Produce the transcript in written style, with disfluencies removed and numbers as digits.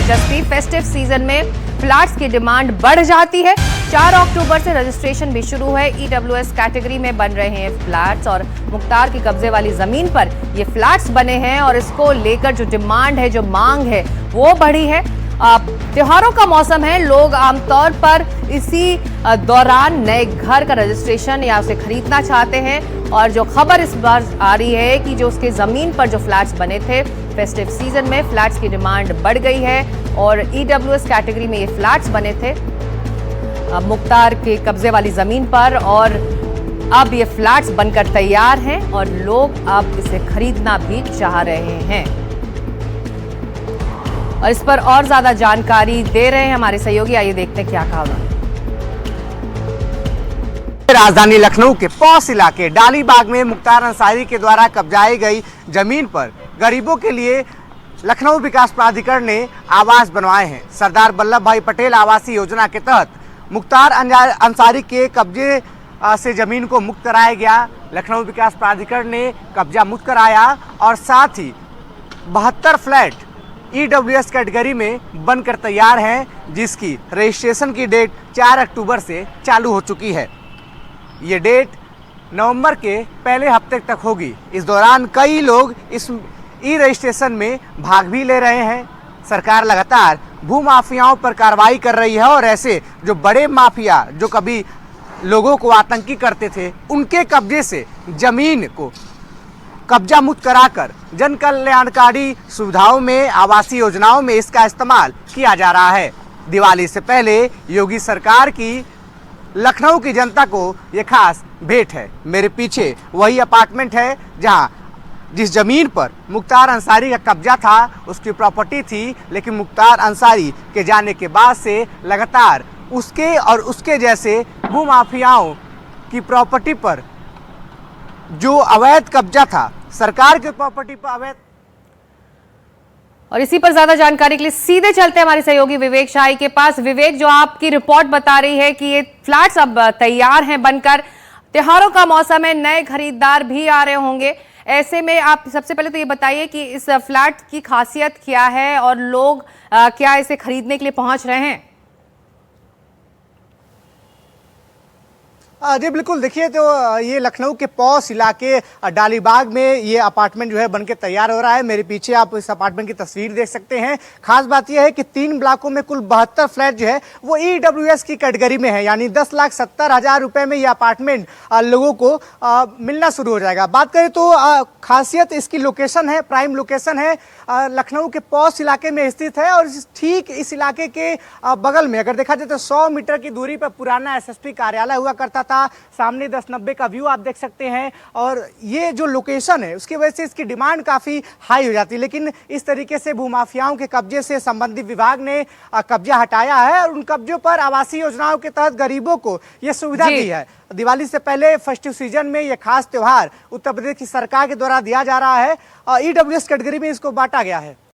दिलचस्पी, festive season में flats की डिमांड बढ़ जाती है। 4 अक्टूबर से रजिस्ट्रेशन भी शुरू है। ईडब्ल्यूएस कैटेगरी में बन रहे हैं फ्लैट्स और मुख्तार की कब्जे वाली जमीन पर ये फ्लैट्स बने हैं और इसको लेकर जो डिमांड है, जो मांग है, वो बढ़ी है। त्योहारों का मौसम है, लोग आमतौर पर इसी दौरान नए घर का रजिस्ट्रेशन या उसे खरीदना चाहते हैं और जो खबर इस बार आ रही है कि जो उसके जमीन पर जो फ्लैट्स बने थे, फेस्टिव सीजन में फ्लैट्स की डिमांड बढ़ गई है और ईडब्ल्यूएस कैटेगरी में ये फ्लैट्स बने थे मुख्तार के कब्जे वाली जमीन पर और अब ये फ्लैट्स बनकर तैयार हैं और लोग अब इसे खरीदना भी चाह रहे हैं। और इस पर और ज्यादा जानकारी दे रहे हैं हमारे सहयोगी, आइए देखते हैं क्या कहा उन्होंने। राजधानी लखनऊ के पौष इलाके डालीबाग में मुख्तार अंसारी के द्वारा कब्जाई गई जमीन पर गरीबों के लिए लखनऊ विकास प्राधिकरण ने आवास बनवाए हैं। सरदार वल्लभ भाई पटेल आवासीय योजना के तहत मुख्तार अंसारी के कब्जे से जमीन को मुक्त कराया गया। लखनऊ विकास प्राधिकरण ने कब्जा मुक्त कराया और साथ ही 72 फ्लैट ईडब्ल्यूएस कैटेगरी में बनकर तैयार हैं, जिसकी रजिस्ट्रेशन की डेट 4 अक्टूबर से चालू हो चुकी है। ये डेट नवंबर के पहले हफ्ते तक होगी। इस दौरान कई लोग इस ई रजिस्ट्रेशन में भाग भी ले रहे हैं। सरकार लगातार भू माफियाओं पर कार्रवाई कर रही है और ऐसे जो बड़े माफिया जो कभी लोगों को आतंकी करते थे, उनके कब्जे से जमीन को कब्जा मुक्त कराकर जन कल्याणकारी सुविधाओं में, आवासीय योजनाओं में इसका इस्तेमाल किया जा रहा है। दिवाली से पहले योगी सरकार की लखनऊ की जनता को ये खास भेंट है। मेरे पीछे वही अपार्टमेंट है जहां जिस जमीन पर मुख्तार अंसारी का कब्जा था, उसकी प्रॉपर्टी थी, लेकिन मुख्तार अंसारी के जाने के बाद से लगातार उसके और उसके जैसे भूमाफियाओं की प्रॉपर्टी पर जो अवैध कब्जा था, सरकार की प्रॉपर्टी पर अवैध। और इसी पर ज्यादा जानकारी के लिए सीधे चलते हैं हमारे सहयोगी विवेक शाही के पास। विवेक, जो आपकी रिपोर्ट बता रही है कि ये फ्लैट्स अब तैयार हैं बनकर, त्योहारों का मौसम है, नए खरीदार भी आ रहे होंगे, ऐसे में आप सबसे पहले तो ये बताइए कि इस फ्लैट की खासियत क्या है और लोग क्या इसे खरीदने के लिए पहुंच रहे हैं? जी बिल्कुल, देखिए तो ये लखनऊ के पौष इलाके डालीबाग में ये अपार्टमेंट जो है बनके तैयार हो रहा है। मेरे पीछे आप इस अपार्टमेंट की तस्वीर देख सकते हैं। खास बात यह है कि 3 ब्लॉकों में कुल 72 फ्लैट जो है वो ईडब्ल्यूएस की कैटेगरी में है, यानी 10,70,000 रुपए में ये अपार्टमेंट लोगों को मिलना शुरू हो जाएगा। बात करें तो खासियत इसकी लोकेशन है, प्राइम लोकेशन है, लखनऊ के पौष इलाके में स्थित है और ठीक इस इलाके के बगल में अगर देखा जाए तो 100 मीटर की दूरी पर पुराना एसएसपी कार्यालय हुआ करता था। सामने 1090 का व्यू आप देख सकते हैं और ये जो लोकेशन है उसकी वजह से इसकी डिमांड काफी हाई हो जाती है, लेकिन इस तरीके से भूमाफियाओं के कब्जे से संबंधित विभाग ने कब्जा हटाया है और उन कब्जों पर आवासीय योजनाओं के तहत गरीबों को यह सुविधा दी है। दिवाली से पहले फेस्टिव सीजन में यह खास त्योहार उत्तर प्रदेश की सरकार के द्वारा दिया जा रहा है और ईडब्ल्यूएस कैटेगरी में इसको बांटा गया है।